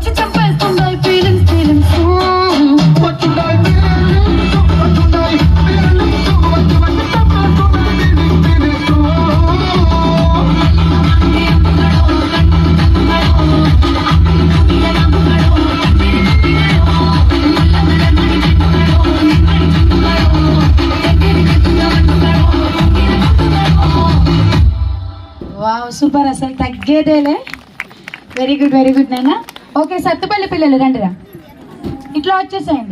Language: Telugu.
వచ్చి చంపేస్తున్నాయి ఫీలింగ్స్ ఫీలింగ్స్ వావ్ సూపర్ అసలు తగ్గేదేలే వెరీ గుడ్ నాన్న ఓకే సత్తుపల్లి పిల్లలు రండిరా ఇట్లా వచ్చేసేయండి